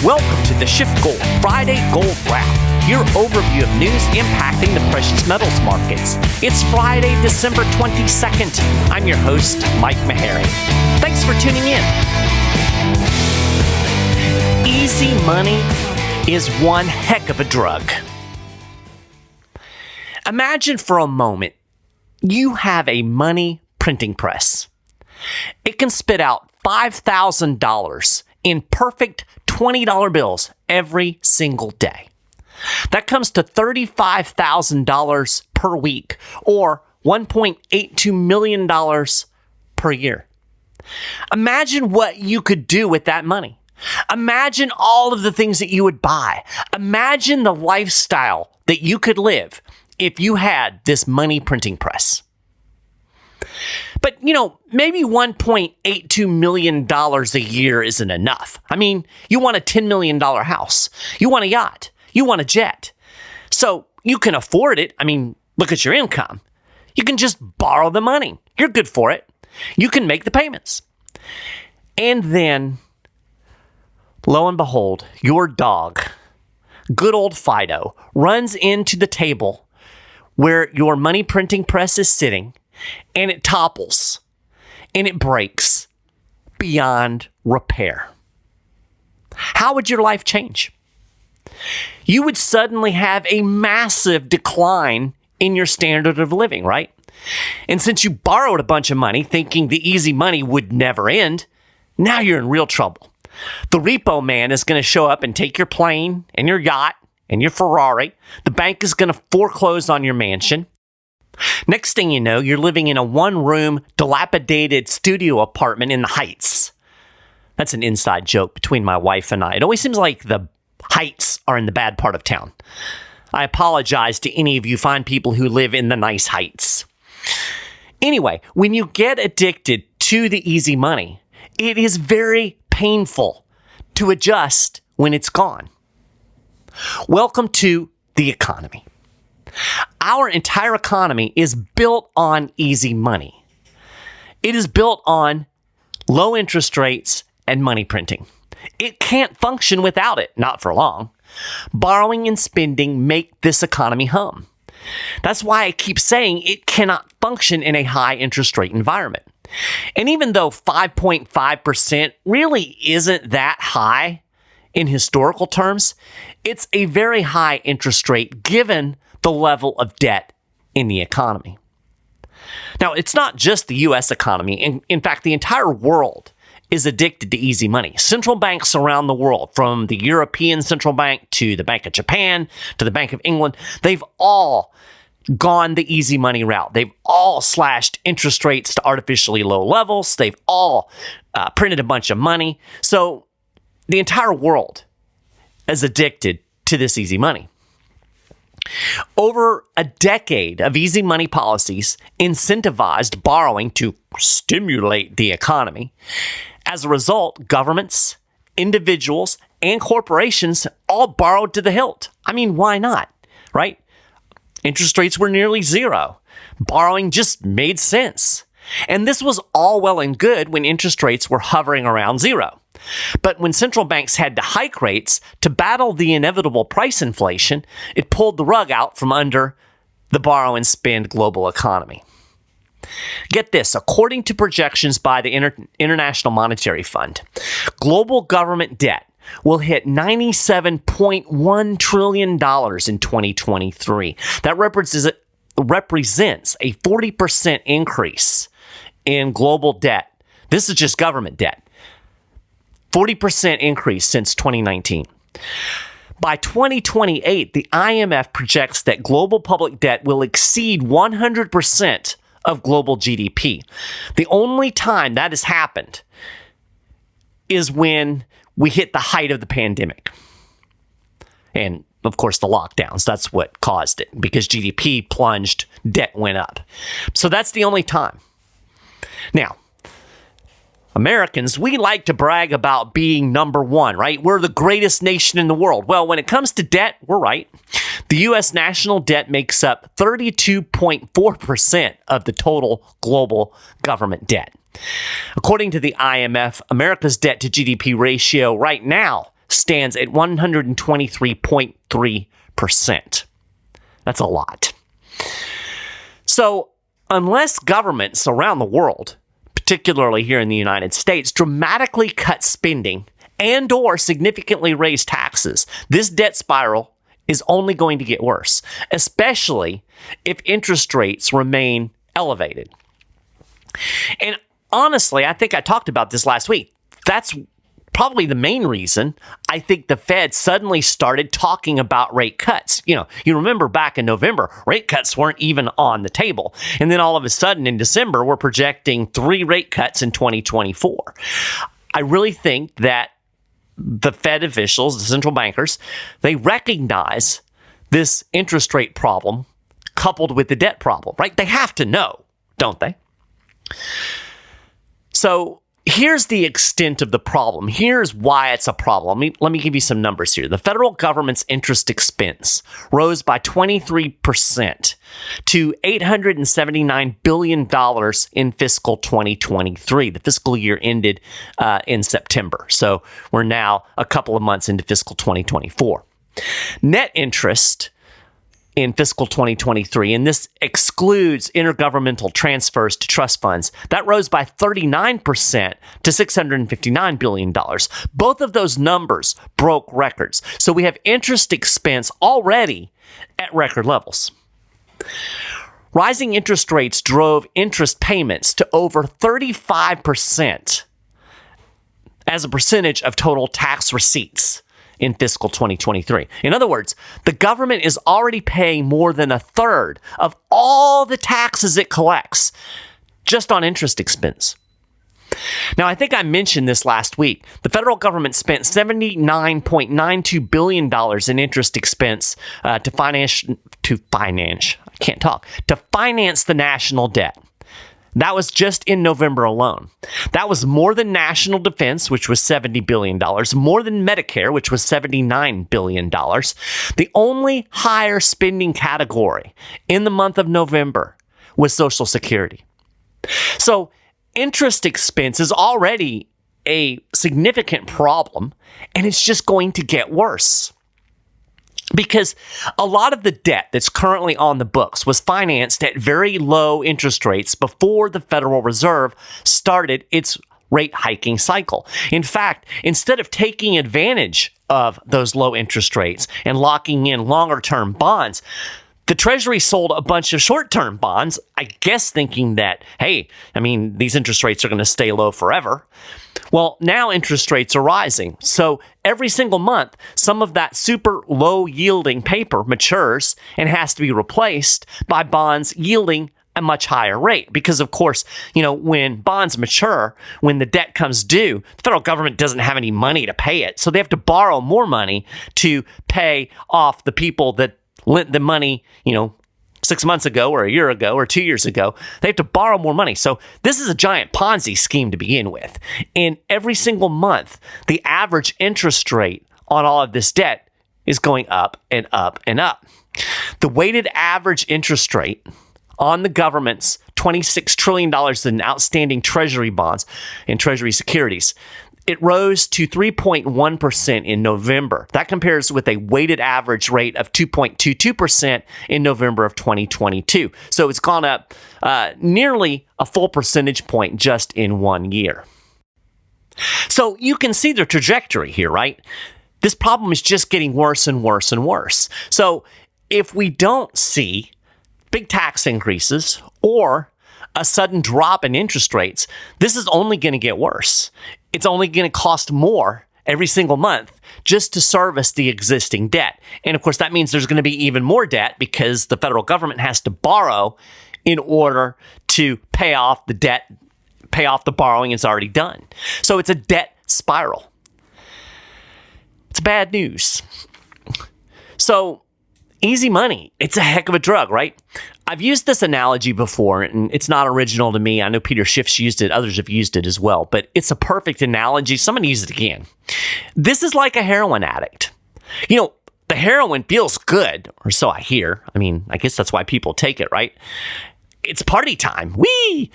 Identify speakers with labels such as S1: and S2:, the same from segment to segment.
S1: Welcome to the SchiffGold Friday Gold Wrap, your overview of news impacting the precious metals markets. It's Friday, December 22nd. I'm your host, Mike Maharrey. Thanks for tuning in. Easy money is one heck of a drug. Imagine for a moment you have a money printing press. It can spit out $5,000 in perfect $20 bills every single day. That comes to $35,000 per week, or $1.82 million per year. Imagine what you could do with that money. Imagine all of the things that you would buy. Imagine the lifestyle that you could live if you had this money printing press. But, maybe $1.82 million a year isn't enough. I mean, you want a $10 million house. You want a yacht. You want a jet. So you can afford it. I mean, look at your income. You can just borrow the money. You're good for it. You can make the payments. And then, lo and behold, your dog, good old Fido, runs into the table where your money printing press is sitting, and it topples, and it breaks beyond repair. How would your life change? You would suddenly have a massive decline in your standard of living, right? And since you borrowed a bunch of money thinking the easy money would never end, now you're in real trouble. The repo man is going to show up and take your plane and your yacht and your Ferrari. The bank is going to foreclose on your mansion. Next thing you know, you're living in a one-room, dilapidated studio apartment in the Heights. That's an inside joke between my wife and I. It always seems like the Heights are in the bad part of town. I apologize to any of you fine people who live in the nice Heights. Anyway, when you get addicted to the easy money, it is very painful to adjust when it's gone. Welcome to the economy. Our entire economy is built on easy money. It is built on low interest rates and money printing. It can't function without it, not for long. Borrowing and spending make this economy hum. That's why I keep saying it cannot function in a high interest rate environment. And even though 5.5% really isn't that high in historical terms, it's a very high interest rate given the level of debt in the economy. Now, it's not just the U.S. economy. In fact, the entire world is addicted to easy money. Central banks around the world, from the European Central Bank to the Bank of Japan to the Bank of England, they've all gone the easy money route. They've all slashed interest rates to artificially low levels. They've all printed a bunch of money. So the entire world is addicted to this easy money. Over a decade of easy money policies incentivized borrowing to stimulate the economy. As a result, governments, individuals, and corporations all borrowed to the hilt. I mean, why not, right? Interest rates were nearly zero. Borrowing just made sense. And this was all well and good when interest rates were hovering around zero. But when central banks had to hike rates to battle the inevitable price inflation, it pulled the rug out from under the borrow and spend global economy. Get this, according to projections by the International Monetary Fund, global government debt will hit $97.1 trillion in 2023. That represents a 40% increase in global debt. This is just government debt. 40% increase since 2019. By 2028, the IMF projects that global public debt will exceed 100% of global GDP. The only time that has happened is when we hit the height of the pandemic. And, of course, the lockdowns. That's what caused it, because GDP plunged, debt went up. So that's the only time. Now, Americans, we like to brag about being number one, right? We're the greatest nation in the world. Well, when it comes to debt, we're right. The U.S. national debt makes up 32.4% of the total global government debt. According to the IMF, America's debt to GDP ratio right now stands at 123.3%. That's a lot. So, unless governments around the world, particularly here in the United States, dramatically cut spending and or significantly raise taxes, this debt spiral is only going to get worse, especially if interest rates remain elevated. And honestly, I think I talked about this last week. That's probably the main reason I think the Fed suddenly started talking about rate cuts. You remember back in November, rate cuts weren't even on the table. And then all of a sudden in December, we're projecting 3 rate cuts in 2024. I really think that the Fed officials, the central bankers, they recognize this interest rate problem coupled with the debt problem, right? They have to know, don't they? So here's the extent of the problem. Here's why it's a problem. Let me give you some numbers here. The federal government's interest expense rose by 23% to $879 billion in fiscal 2023. The fiscal year ended in September. So we're now a couple of months into fiscal 2024. Net interest in fiscal 2023, and this excludes intergovernmental transfers to trust funds, that rose by 39% to $659 billion. Both of those numbers broke records. So we have interest expense already at record levels. Rising interest rates drove interest payments to over 35% as a percentage of total tax receipts in fiscal 2023. In other words, the government is already paying more than a third of all the taxes it collects just on interest expense. Now, I think I mentioned this last week. The federal government spent $79.92 billion in interest expense to finance the national debt. That was just in November alone. That was more than national defense, which was $70 billion, more than Medicare, which was $79 billion. The only higher spending category in the month of November was Social Security. So interest expense is already a significant problem, and it's just going to get worse. Because a lot of the debt that's currently on the books was financed at very low interest rates before the Federal Reserve started its rate hiking cycle. In fact, instead of taking advantage of those low interest rates and locking in longer-term bonds, the Treasury sold a bunch of short-term bonds, I guess thinking that, hey, these interest rates are going to stay low forever. Well, now interest rates are rising. So every single month, some of that super low-yielding paper matures and has to be replaced by bonds yielding a much higher rate. Because, of course, when bonds mature, when the debt comes due, the federal government doesn't have any money to pay it. So they have to borrow more money to pay off the people that lent the money, 6 months ago or a year ago or 2 years ago. They have to borrow more money. So this is a giant Ponzi scheme to begin with. And every single month, the average interest rate on all of this debt is going up and up and up. The weighted average interest rate on the government's $26 trillion in outstanding Treasury bonds and Treasury securities, it rose to 3.1% in November. That compares with a weighted average rate of 2.22% in November of 2022. So it's gone up nearly a full percentage point just in 1 year. So you can see the trajectory here, right? This problem is just getting worse and worse and worse. So if we don't see big tax increases or a sudden drop in interest rates, this is only going to get worse. It's only going to cost more every single month just to service the existing debt. And of course, that means there's going to be even more debt because the federal government has to borrow in order to pay off the debt, pay off the borrowing it's already done. So it's a debt spiral. It's bad news. So easy money, it's a heck of a drug, right? I've used this analogy before, and it's not original to me. I know Peter Schiff's used it. Others have used it as well. But it's a perfect analogy. Someone use it again. This is like a heroin addict. The heroin feels good, or so I hear. I guess that's why people take it, right? It's party time. Whee!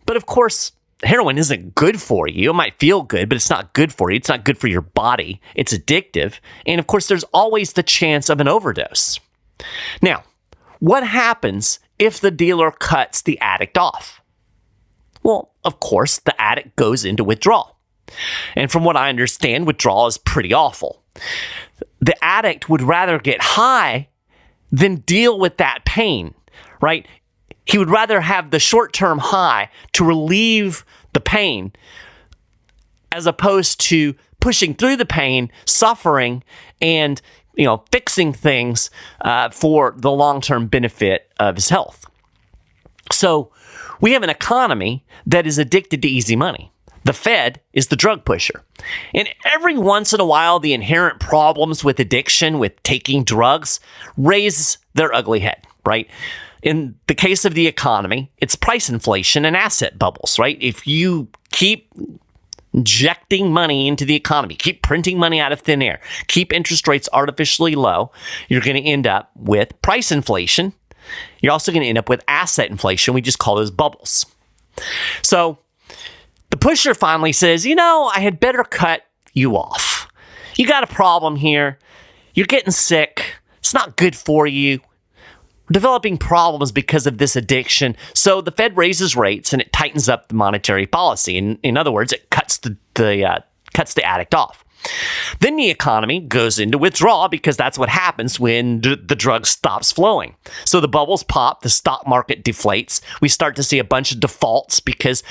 S1: But of course, heroin isn't good for you. It might feel good, but it's not good for you. It's not good for your body. It's addictive. And of course, there's always the chance of an overdose. Now, what happens if the dealer cuts the addict off? Well, of course, the addict goes into withdrawal. And from what I understand, withdrawal is pretty awful. The addict would rather get high than deal with that pain, right? He would rather have the short-term high to relieve the pain as opposed to pushing through the pain, suffering, and fixing things for the long-term benefit of his health. So we have an economy that is addicted to easy money. The Fed is the drug pusher. And every once in a while, the inherent problems with addiction, with taking drugs, raise their ugly head, right? In the case of the economy, it's price inflation and asset bubbles, right? If you keep injecting money into the economy, keep printing money out of thin air, keep interest rates artificially low, you're going to end up with price inflation. You're also going to end up with asset inflation. We just call those bubbles. So the pusher finally says, I had better cut you off. You got a problem here. You're getting sick. It's not good for you. We're developing problems because of this addiction. So the Fed raises rates and it tightens up the monetary policy. In other words, it cuts the addict off. Then the economy goes into withdrawal because that's what happens when the drug stops flowing. So the bubbles pop, the stock market deflates. We start to see a bunch of defaults because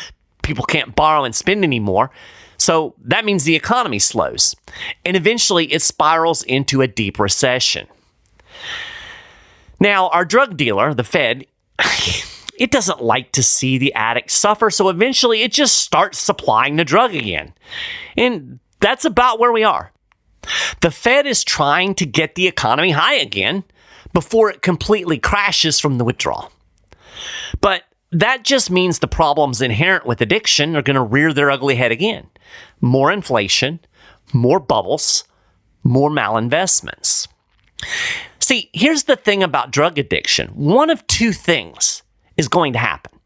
S1: people can't borrow and spend anymore. So that means the economy slows. And eventually it spirals into a deep recession. Now, our drug dealer, the Fed, it doesn't like to see the addict suffer, so eventually it just starts supplying the drug again. And that's about where we are. The Fed is trying to get the economy high again before it completely crashes from the withdrawal. But that just means the problems inherent with addiction are going to rear their ugly head again. More inflation, more bubbles, more malinvestments. See, here's the thing about drug addiction. One of two things is going to happen.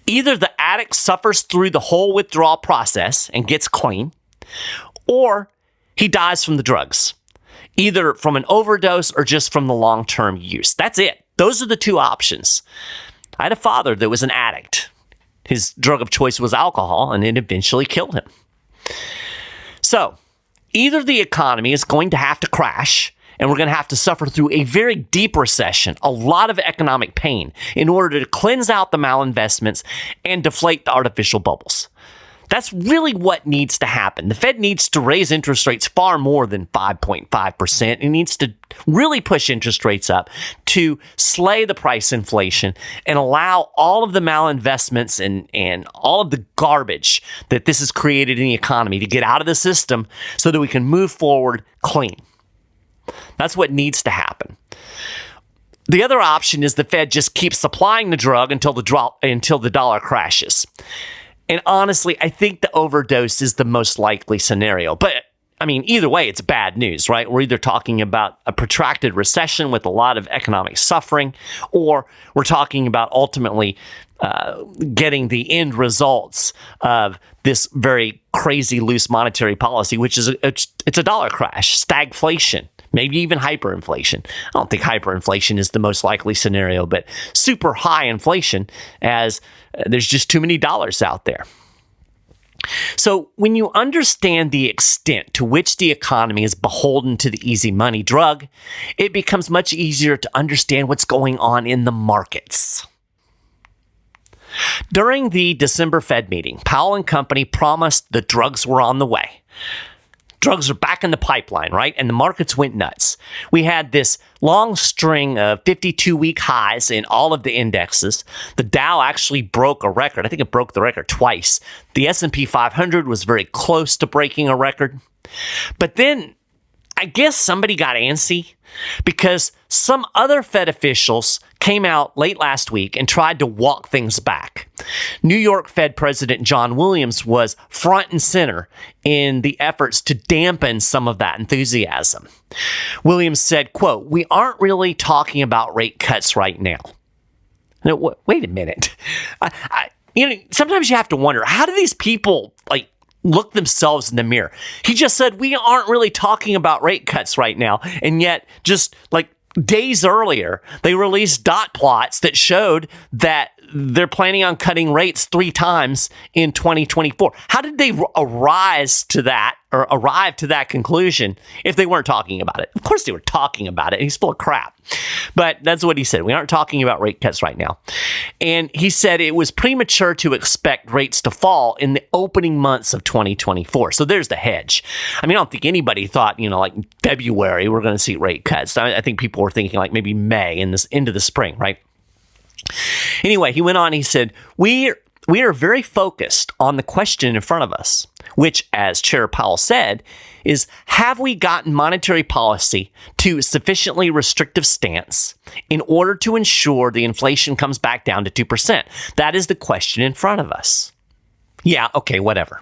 S1: Either the addict suffers through the whole withdrawal process and gets clean, or he dies from the drugs, either from an overdose or just from the long-term use. That's it. Those are the two options. I had a father that was an addict. His drug of choice was alcohol, and it eventually killed him. So, either the economy is going to have to crash, and we're going to have to suffer through a very deep recession, a lot of economic pain, in order to cleanse out the malinvestments and deflate the artificial bubbles. That's really what needs to happen. The Fed needs to raise interest rates far more than 5.5%. It needs to really push interest rates up to slay the price inflation and allow all of the malinvestments and all of the garbage that this has created in the economy to get out of the system so that we can move forward clean. That's what needs to happen. The other option is the Fed just keeps supplying the drug until the dollar crashes. And honestly, I think the overdose is the most likely scenario. But, either way, it's bad news, right? We're either talking about a protracted recession with a lot of economic suffering, or we're talking about ultimately getting the end results of this very crazy loose monetary policy, which is it's a dollar crash, stagflation. Maybe even hyperinflation. I don't think hyperinflation is the most likely scenario, but super high inflation as there's just too many dollars out there. So when you understand the extent to which the economy is beholden to the easy money drug, it becomes much easier to understand what's going on in the markets. During the December Fed meeting, Powell and company promised the drugs were on the way. Drugs are back in the pipeline, right? And the markets went nuts. We had this long string of 52-week highs in all of the indexes. The Dow actually broke a record. I think it broke the record twice. The S&P 500 was very close to breaking a record. But then I guess somebody got antsy because some other Fed officials came out late last week and tried to walk things back. New York Fed President John Williams was front and center in the efforts to dampen some of that enthusiasm. Williams said, quote, "We aren't really talking about rate cuts right now." Now, wait a minute. sometimes you have to wonder, how do these people look themselves in the mirror? He just said, we aren't really talking about rate cuts right now. And yet just days earlier, they released dot plots that showed that they're planning on cutting rates 3 times in 2024. How did they arrive to that conclusion if they weren't talking about it? Of course they were talking about it. He's full of crap. But that's what he said. We aren't talking about rate cuts right now. And he said it was premature to expect rates to fall in the opening months of 2024. So there's the hedge. I don't think anybody thought, February we're going to see rate cuts. I think people were thinking maybe May into the spring, right? Anyway, he went on, he said, we are very focused on the question in front of us, which, as Chair Powell said, is, have we gotten monetary policy to a sufficiently restrictive stance in order to ensure the inflation comes back down to 2%? That is the question in front of us. Yeah, okay, whatever.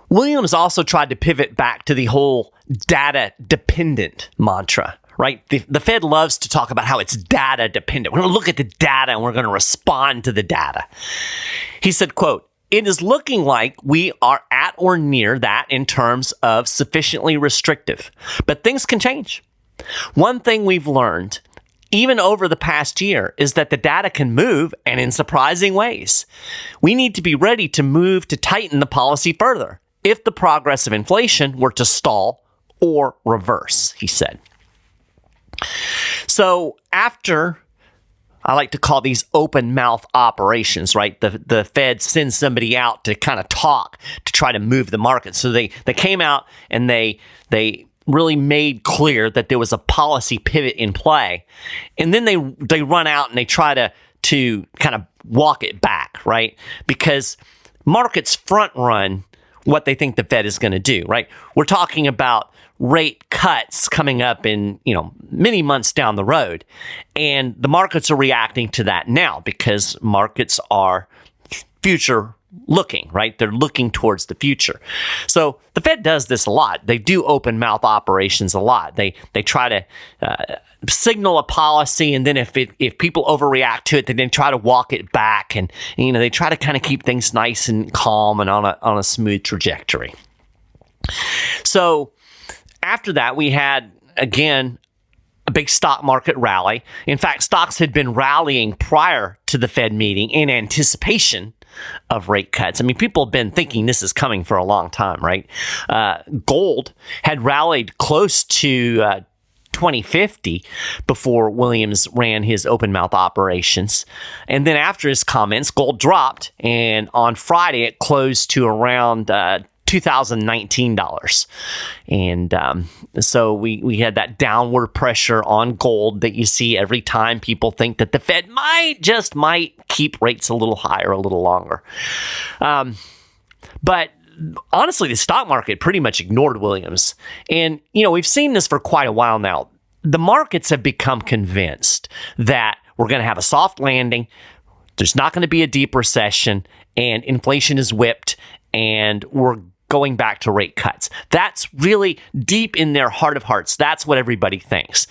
S1: Williams also tried to pivot back to the whole data-dependent mantra. Right? The Fed loves to talk about how it's data dependent. We're going to look at the data and we're going to respond to the data. He said, quote, "It is looking like we are at or near that in terms of sufficiently restrictive, but things can change. One thing we've learned, even over the past year, is that the data can move, and in surprising ways. We need to be ready to move to tighten the policy further if the progress of inflation were to stall or reverse," he said. So after, I like to call these open mouth operations, right? The Fed sends somebody out to kind of talk to try to move the market. So they came out and they really made clear that there was a policy pivot in play. And then they run out and they try to kind of walk it back, right? Because markets front run what they think the Fed is going to do, right? We're talking about rate cuts coming up in, many months down the road. And the markets are reacting to that now because markets are future looking, right? They're looking towards the future. So the Fed does this a lot. They do open mouth operations a lot. They try to signal a policy, and then if people overreact to it, then they try to walk it back, and they try to kind of keep things nice and calm and on a smooth trajectory. So after that, we had, again, a big stock market rally. In fact, stocks had been rallying prior to the Fed meeting in anticipation of rate cuts. People have been thinking this is coming for a long time, right? Gold had rallied close to 2050 before Williams ran his open mouth operations. And then after his comments, gold dropped, and on Friday it closed to around $2019. And so we had that downward pressure on gold that you see every time people think that the Fed might keep rates a little higher a little longer. But honestly, the stock market pretty much ignored Williams. And, we've seen this for quite a while now. The markets have become convinced that we're going to have a soft landing, there's not going to be a deep recession, and inflation is whipped, and we're going back to rate cuts. That's really deep in their heart of hearts. That's what everybody thinks.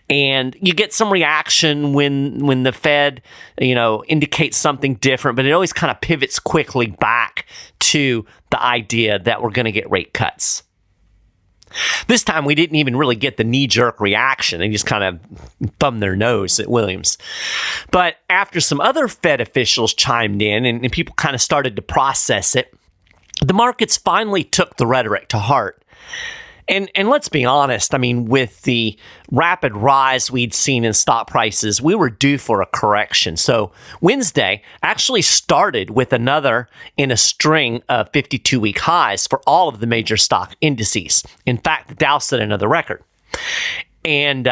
S1: And you get some reaction when the Fed, indicates something different, but it always kind of pivots quickly back to the idea that we're going to get rate cuts. This time, we didn't even really get the knee-jerk reaction. They just kind of thumbed their nose at Williams. But after some other Fed officials chimed in and people kind of started to process it, the markets finally took the rhetoric to heart. And let's be honest, with the rapid rise we'd seen in stock prices, we were due for a correction. So Wednesday actually started with another in a string of 52-week highs for all of the major stock indices. In fact, the Dow set another record. And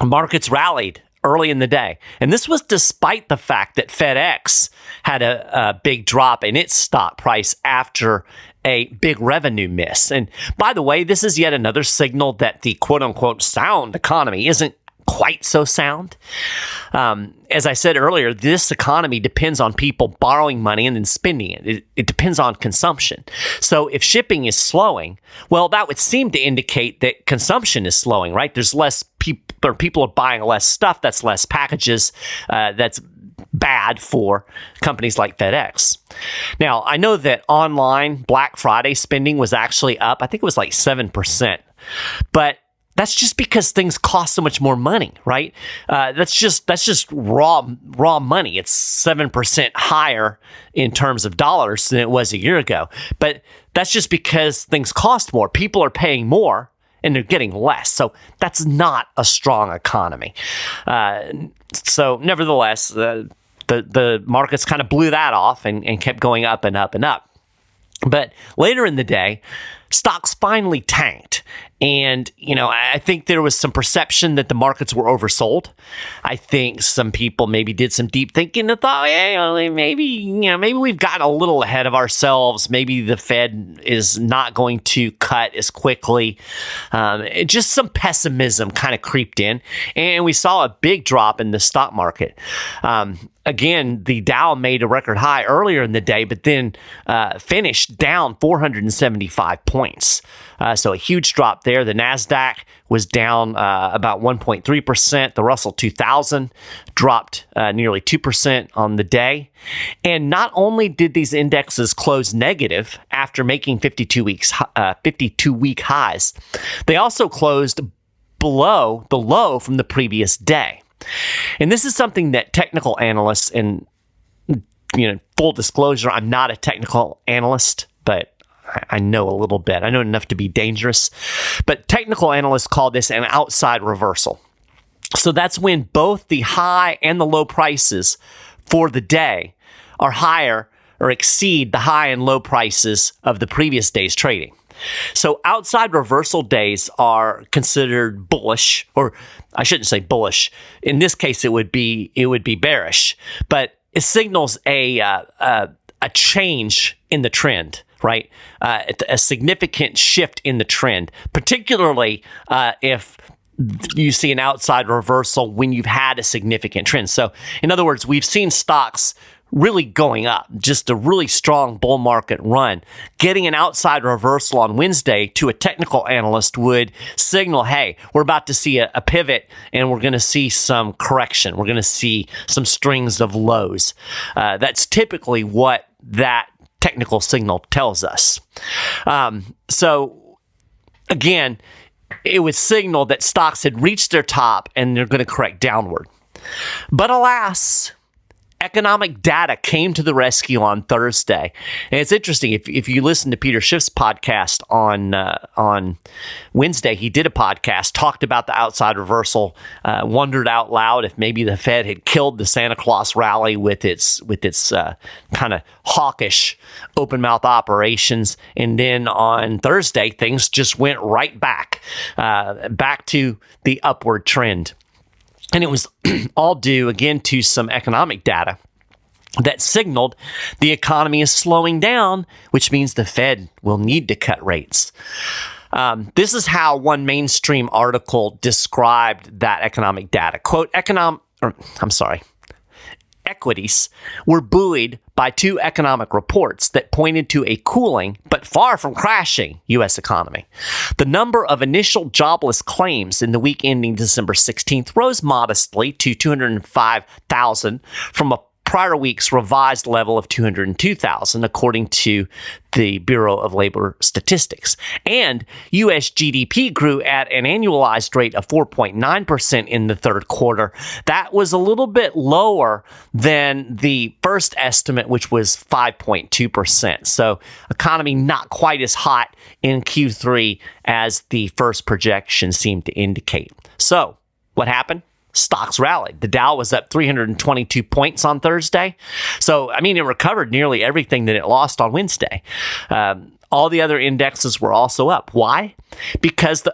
S1: markets rallied early in the day. And this was despite the fact that FedEx had a big drop in its stock price after a big revenue miss. And by the way, this is yet another signal that the quote-unquote sound economy isn't quite so sound. As I said earlier, this economy depends on people borrowing money and then spending it. It depends on consumption. So if shipping is slowing, well, that would seem to indicate that consumption is slowing, right? There's less people are buying less stuff. That's less packages. That's bad for companies like FedEx. Now, I know that online Black Friday spending was actually up. I think it was like 7%. But that's just because things cost so much more money, right? That's just raw money. It's 7% higher in terms of dollars than it was a year ago. But that's just because things cost more. People are paying more and they're getting less. So that's not a strong economy. So nevertheless, the markets kind of blew that off and kept going up and up and up. But later in the day, stocks finally tanked. And, I think there was some perception that the markets were oversold. I think some people maybe did some deep thinking and thought, hey, maybe we've gotten a little ahead of ourselves. Maybe the Fed is not going to cut as quickly. Just some pessimism kind of creeped in. And we saw a big drop in the stock market. Again, the Dow made a record high earlier in the day, but then finished down 475 points. So a huge drop there. The NASDAQ was down about 1.3%. The Russell 2000 dropped nearly 2% on the day. And not only did these indexes close negative after making 52-week highs, they also closed below the low from the previous day. And this is something that technical analysts, and full disclosure, I'm not a technical analyst, but I know a little bit. I know enough to be dangerous. But technical analysts call this an outside reversal. So that's when both the high and the low prices for the day are higher or exceed the high and low prices of the previous day's trading. So outside reversal days are considered bullish, or I shouldn't say bullish. In this case, it would be bearish, but it signals a change in the trend, right? A significant shift in the trend, particularly if you see an outside reversal when you've had a significant trend. So, in other words, we've seen stocks really going up, just a really strong bull market run. Getting an outside reversal on Wednesday to a technical analyst would signal, hey, we're about to see a pivot and we're going to see some correction. We're going to see some strings of lows. That's typically what that technical signal tells us. So again, it would signal that stocks had reached their top and they're going to correct downward. But alas, economic data came to the rescue on Thursday. And it's interesting, if you listen to Peter Schiff's podcast on Wednesday, he did a podcast, talked about the outside reversal, wondered out loud if maybe the Fed had killed the Santa Claus rally with its kind of hawkish open mouth operations. And then on Thursday, things just went right back to the upward trend. And it was all due, again, to some economic data that signaled the economy is slowing down, which means the Fed will need to cut rates. This is how one mainstream article described that economic data. Quote, equities were buoyed by two economic reports that pointed to a cooling, but far from crashing, U.S. economy. The number of initial jobless claims in the week ending December 16th rose modestly to 205,000 from a prior week's revised level of 202,000, according to the Bureau of Labor Statistics. And U.S. GDP grew at an annualized rate of 4.9% in the third quarter. That was a little bit lower than the first estimate, which was 5.2%. So economy not quite as hot in Q3 as the first projection seemed to indicate. So what happened? Stocks rallied. The Dow was up 322 points on Thursday. So, it recovered nearly everything that it lost on Wednesday. All the other indexes were also up. Why? Because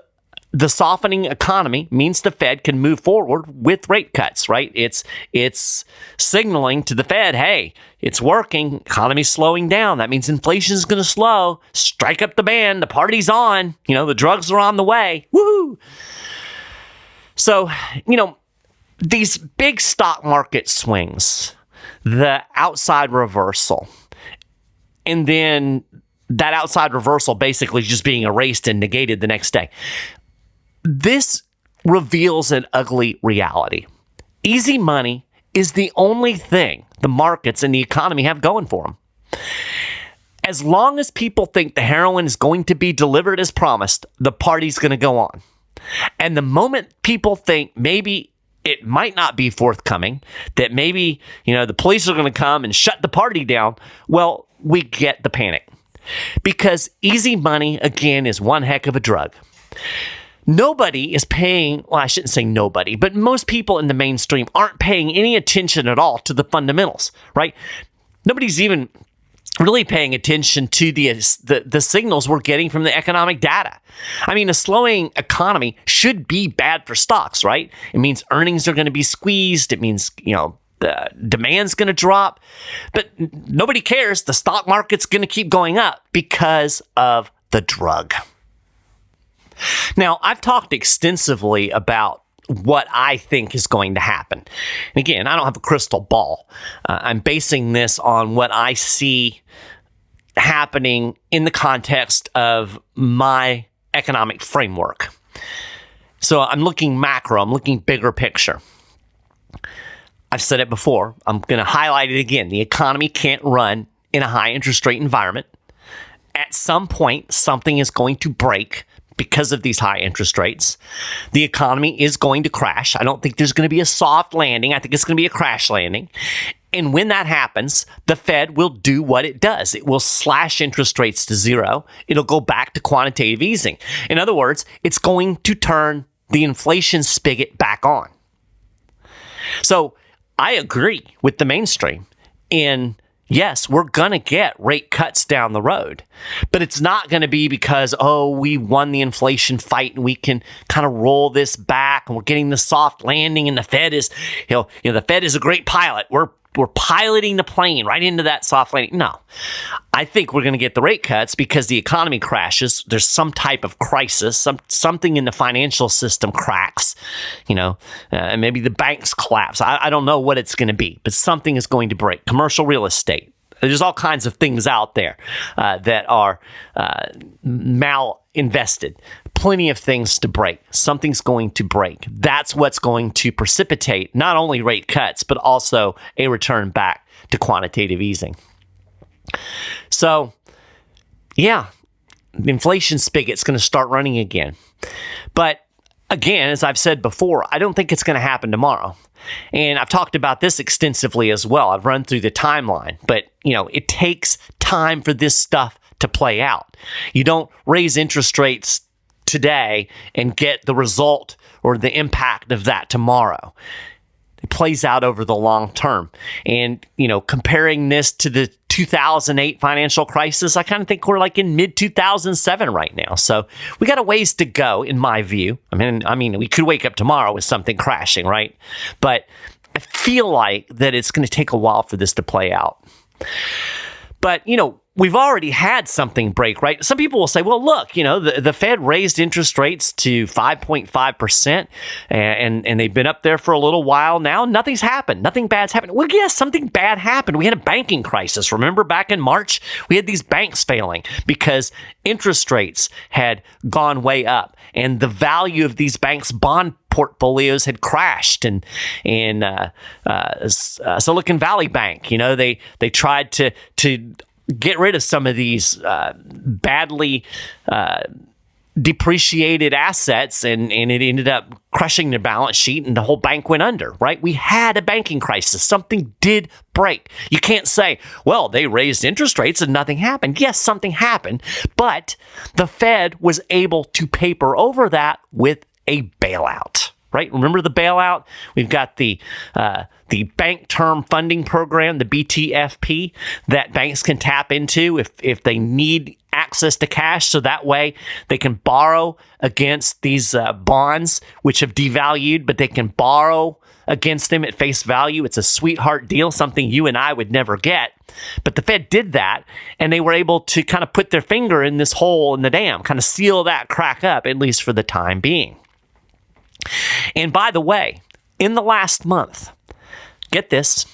S1: the softening economy means the Fed can move forward with rate cuts, right? It's signaling to the Fed, hey, it's working. Economy's slowing down. That means inflation is going to slow. Strike up the band. The party's on. The drugs are on the way. Woohoo! So, these big stock market swings, the outside reversal, and then that outside reversal basically just being erased and negated the next day. This reveals an ugly reality. Easy money is the only thing the markets and the economy have going for them. As long as people think the heroin is going to be delivered as promised, the party's going to go on. And the moment people think maybe it might not be forthcoming, that maybe, the police are going to come and shut the party down, well, we get the panic. Because easy money, again, is one heck of a drug. Nobody is paying, well, I shouldn't say nobody, but most people in the mainstream aren't paying any attention at all to the fundamentals, right? Nobody's even really paying attention to the signals we're getting from the economic data. I mean, a slowing economy should be bad for stocks, right? It means earnings are going to be squeezed. It means, the demand's going to drop. But nobody cares. The stock market's going to keep going up because of the drug. Now, I've talked extensively about what I think is going to happen. And again, I don't have a crystal ball. I'm basing this on what I see happening in the context of my economic framework. So I'm looking macro, I'm looking bigger picture. I've said it before. I'm going to highlight it again. The economy can't run in a high interest rate environment. At some point, something is going to break because of these high interest rates. The economy is going to crash. I don't think there's going to be a soft landing. I think it's going to be a crash landing. And when that happens, the Fed will do what it does. It will slash interest rates to zero. It'll go back to quantitative easing. In other words, it's going to turn the inflation spigot back on. So I agree with the mainstream in, yes, we're going to get rate cuts down the road, but it's not going to be because, we won the inflation fight and we can kind of roll this back and we're getting the soft landing and the Fed is, the Fed is a great pilot. We're piloting the plane right into that soft landing. No, I think we're going to get the rate cuts because the economy crashes. There's some type of crisis, something in the financial system cracks, and maybe the banks collapse. I don't know what it's going to be, but something is going to break. Commercial real estate. There's all kinds of things out there that are mal-invested. Plenty of things to break. Something's going to break. That's what's going to precipitate not only rate cuts, but also a return back to quantitative easing. So, yeah, the inflation spigot's going to start running again. But again, as I've said before, I don't think it's going to happen tomorrow. And I've talked about this extensively as well. I've run through the timeline, but it takes time for this stuff to play out. You don't raise interest rates today and get the result or the impact of that tomorrow. It plays out over the long term. And, comparing this to the 2008 financial crisis, I kind of think we're like in mid-2007 right now. So we got a ways to go, in my view. I mean, we could wake up tomorrow with something crashing, right? But I feel like that it's going to take a while for this to play out. But, we've already had something break, right? Some people will say, well, look, the Fed raised interest rates to 5.5%, and they've been up there for a little while now. Nothing's happened. Nothing bad's happened. Well, yes, something bad happened. We had a banking crisis. Remember back in March, we had these banks failing because interest rates had gone way up, and the value of these banks' bond portfolios had crashed. And Silicon Valley Bank, they tried to get rid of some of these badly depreciated assets, and it ended up crushing the balance sheet, and the whole bank went under, right? We had a banking crisis. Something did break. You can't say, well, they raised interest rates and nothing happened. Yes, something happened, but the Fed was able to paper over that with a bailout. Right? Remember the bailout? We've got the Bank Term Funding Program, the BTFP, that banks can tap into if they need access to cash, so that way they can borrow against these bonds, which have devalued, but they can borrow against them at face value. It's a sweetheart deal, something you and I would never get. But the Fed did that, and they were able to kind of put their finger in this hole in the dam, kind of seal that crack up, at least for the time being. And by the way, in the last month, get this,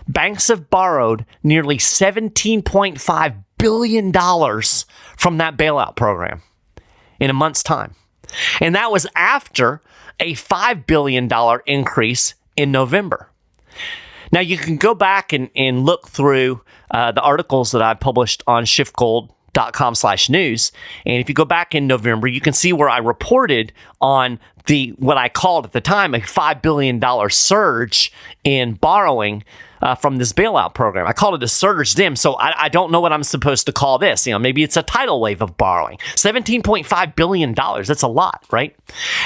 S1: banks have borrowed nearly $17.5 billion from that bailout program in a month's time. And that was after a $5 billion increase in November. Now, you can go back and look through the articles that I published on SchiffGold.com/news. And if you go back in November, you can see where I reported on what I called at the time a $5 billion surge in borrowing from this bailout program. I called it a surge then, so I don't know what I'm supposed to call this. Maybe it's a tidal wave of borrowing. $17.5 billion, that's a lot, right?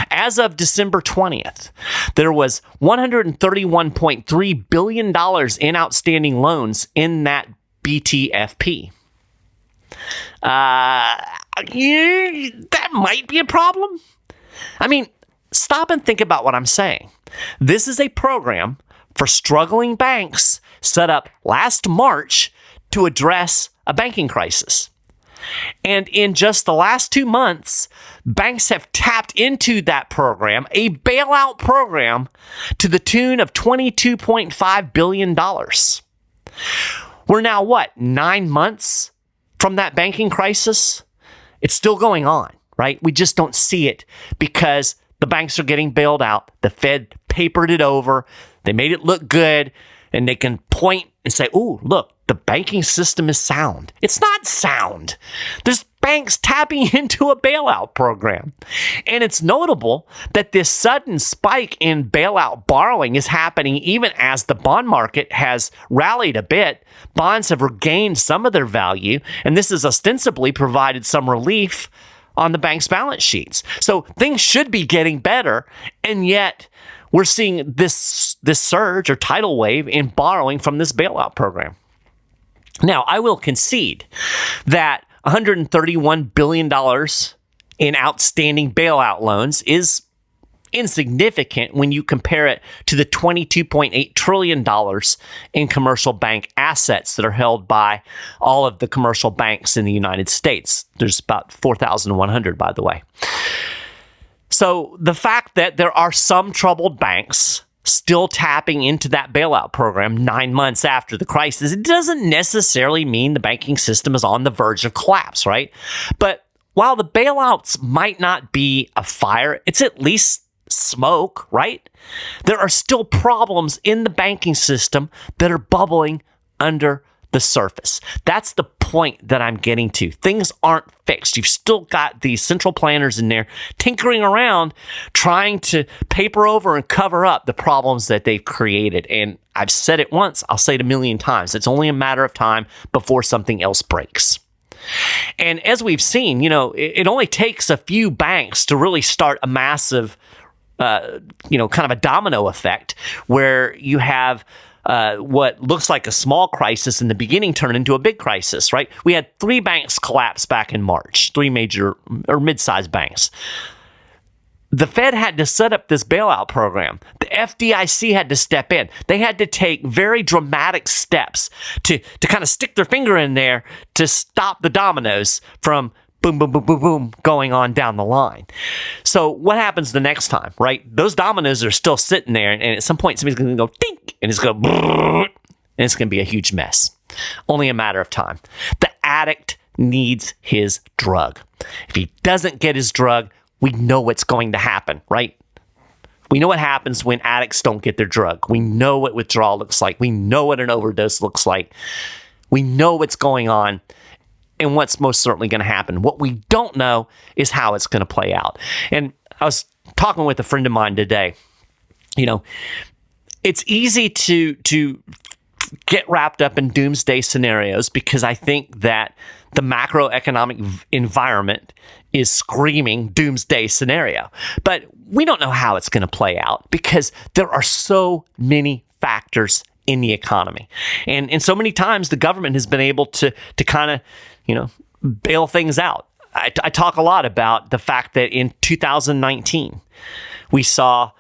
S1: As of December 20th, there was $131.3 billion in outstanding loans in that BTFP. That might be a problem. Stop and think about what I'm saying. This is a program for struggling banks set up last March to address a banking crisis. And in just the last 2 months, banks have tapped into that program, a bailout program, to the tune of $22.5 billion. We're now, 9 months from that banking crisis? It's still going on, right? We just don't see it because the banks are getting bailed out. The Fed papered it over. They made it look good, and they can point and say, "Ooh, look, the banking system is sound." It's not sound. There's banks tapping into a bailout program. And it's notable that this sudden spike in bailout borrowing is happening even as the bond market has rallied a bit. Bonds have regained some of their value, and this has ostensibly provided some relief on the bank's balance sheets. So things should be getting better, and yet we're seeing this surge or tidal wave in borrowing from this bailout program. Now, I will concede that $131 billion in outstanding bailout loans is insignificant when you compare it to the $22.8 trillion in commercial bank assets that are held by all of the commercial banks in the United States. There's about 4,100, by the way. So the fact that there are some troubled banks still tapping into that bailout program 9 months after the crisis, it doesn't necessarily mean the banking system is on the verge of collapse, right? But while the bailouts might not be a fire, it's at least smoke, right? There are still problems in the banking system that are bubbling under the surface. That's the point that I'm getting to. Things aren't fixed. You've still got these central planners in there tinkering around, trying to paper over and cover up the problems that they've created. And I've said it once, I'll say it a million times. It's only a matter of time before something else breaks. And as we've seen, it only takes a few banks to really start a massive kind of a domino effect where you have what looks like a small crisis in the beginning turn into a big crisis, right? We had 3 banks collapse back in March, 3 major or mid-sized banks. The Fed had to set up this bailout program. The FDIC had to step in. They had to take very dramatic steps to kind of stick their finger in there to stop the dominoes from boom, boom, boom, boom, boom, going on down the line. So what happens the next time, right? Those dominoes are still sitting there, and at some point, somebody's going to go dink, and it's going to and it's going to be a huge mess. Only a matter of time. The addict needs his drug. If he doesn't get his drug, we know what's going to happen, right? We know what happens when addicts don't get their drug. We know what withdrawal looks like. We know what an overdose looks like. We know what's going on and what's most certainly going to happen. What we don't know is how it's going to play out. And I was talking with a friend of mine today. It's easy to get wrapped up in doomsday scenarios because I think that the macroeconomic environment is screaming doomsday scenario. But we don't know how it's going to play out because there are so many factors in the economy. And so many times the government has been able to kind of, bail things out. I talk a lot about the fact that in 2019, we saw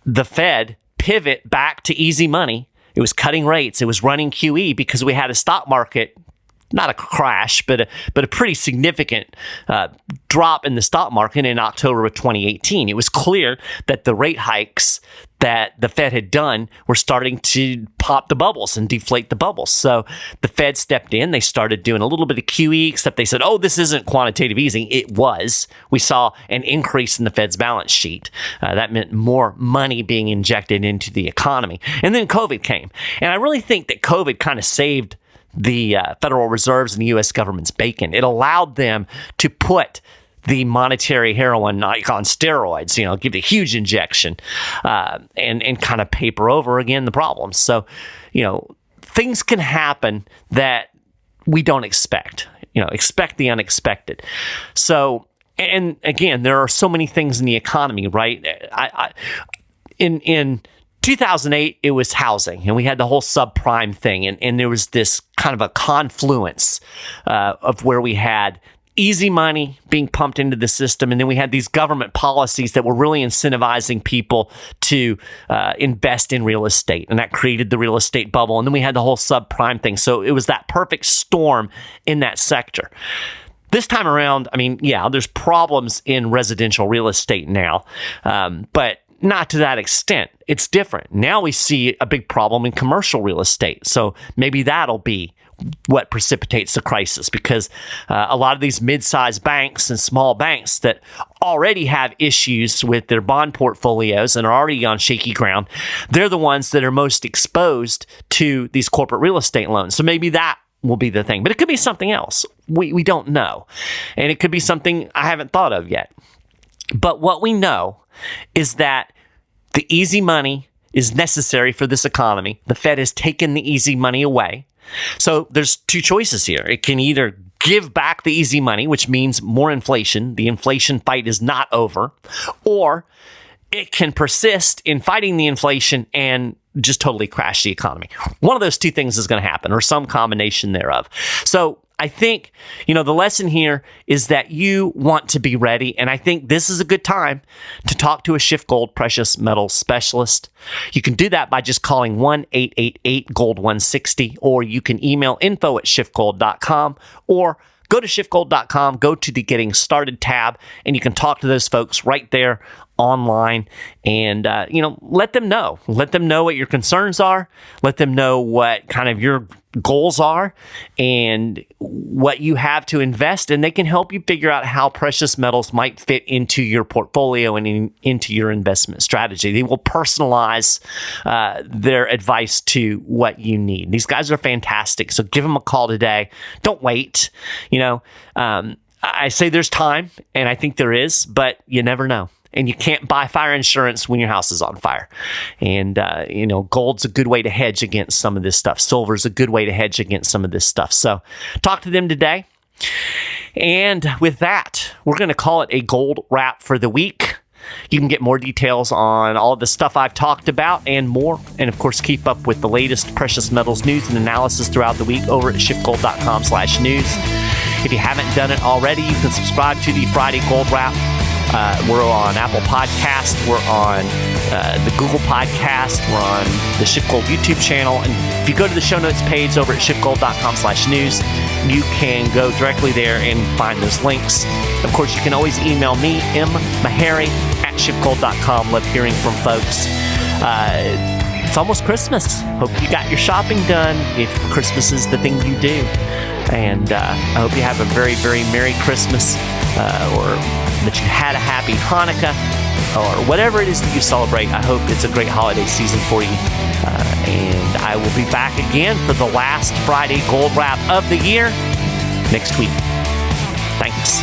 S1: the Fed pivot back to easy money. It was cutting rates. It was running QE because we had a stock market, not a crash, but a pretty significant drop in the stock market in October of 2018. It was clear that the rate hikes that the Fed had done were starting to pop the bubbles and deflate the bubbles. So the Fed stepped in. They started doing a little bit of QE, except they said, oh, this isn't quantitative easing. It was. We saw an increase in the Fed's balance sheet. That meant more money being injected into the economy. And then COVID came. And I really think that COVID kind of saved the Federal Reserve's and the U.S. government's bacon. It allowed them to put the monetary heroin like on steroids, give a huge injection and kind of paper over again the problems. So, things can happen that we don't expect. Expect the unexpected. So, and again, there are so many things in the economy, right? In 2008, it was housing, and we had the whole subprime thing, and there was this kind of a confluence of where we had easy money being pumped into the system, and then we had these government policies that were really incentivizing people to invest in real estate, and that created the real estate bubble, and then we had the whole subprime thing. So it was that perfect storm in that sector. This time around, there's problems in residential real estate now, but not to that extent. It's different. Now we see a big problem in commercial real estate. So maybe that'll be what precipitates the crisis, because a lot of these mid-sized banks and small banks that already have issues with their bond portfolios and are already on shaky ground, they're the ones that are most exposed to these corporate real estate loans. So maybe that will be the thing. But it could be something else. We don't know. And it could be something I haven't thought of yet. But what we know is that the easy money is necessary for this economy. The Fed has taken the easy money away. So there's two choices here. It can either give back the easy money, which means more inflation. The inflation fight is not over. Or it can persist in fighting the inflation and just totally crash the economy. One of those two things is going to happen, or some combination thereof. So I think, the lesson here is that you want to be ready. And I think this is a good time to talk to a SchiffGold precious metals specialist. You can do that by just calling 1-888-GOLD-160, or you can email info@schiffgold.com, or go to schiffgold.com, go to the Getting Started tab, and you can talk to those folks right there online and, let them know. Let them know what your concerns are. Let them know what kind of your goals are and what you have to invest, and they can help you figure out how precious metals might fit into your portfolio and into your investment strategy. They will personalize their advice to what you need. These guys are fantastic, so give them a call today. Don't wait. I say there's time, and I think there is, but you never know. And you can't buy fire insurance when your house is on fire. And, gold's a good way to hedge against some of this stuff. Silver's a good way to hedge against some of this stuff. So talk to them today. And with that, we're going to call it a gold wrap for the week. You can get more details on all of the stuff I've talked about and more. And of course, keep up with the latest precious metals news and analysis throughout the week over at schiffgold.com/news. If you haven't done it already, you can subscribe to the Friday Gold Wrap. We're on Apple Podcast. We're on the Google Podcast. We're on the SchiffGold YouTube channel. And if you go to the show notes page over at schiffgold.com/news, you can go directly there and find those links. Of course, you can always email me, m.maharrey@schiffgold.com. Love hearing from folks. It's almost Christmas. Hope you got your shopping done if Christmas is the thing you do. And I hope you have a very, very Merry Christmas, or that you had a happy Hanukkah, or whatever it is that you celebrate. I hope it's a great holiday season for you. And I will be back again for the last Friday Gold Wrap of the year next week. Thanks.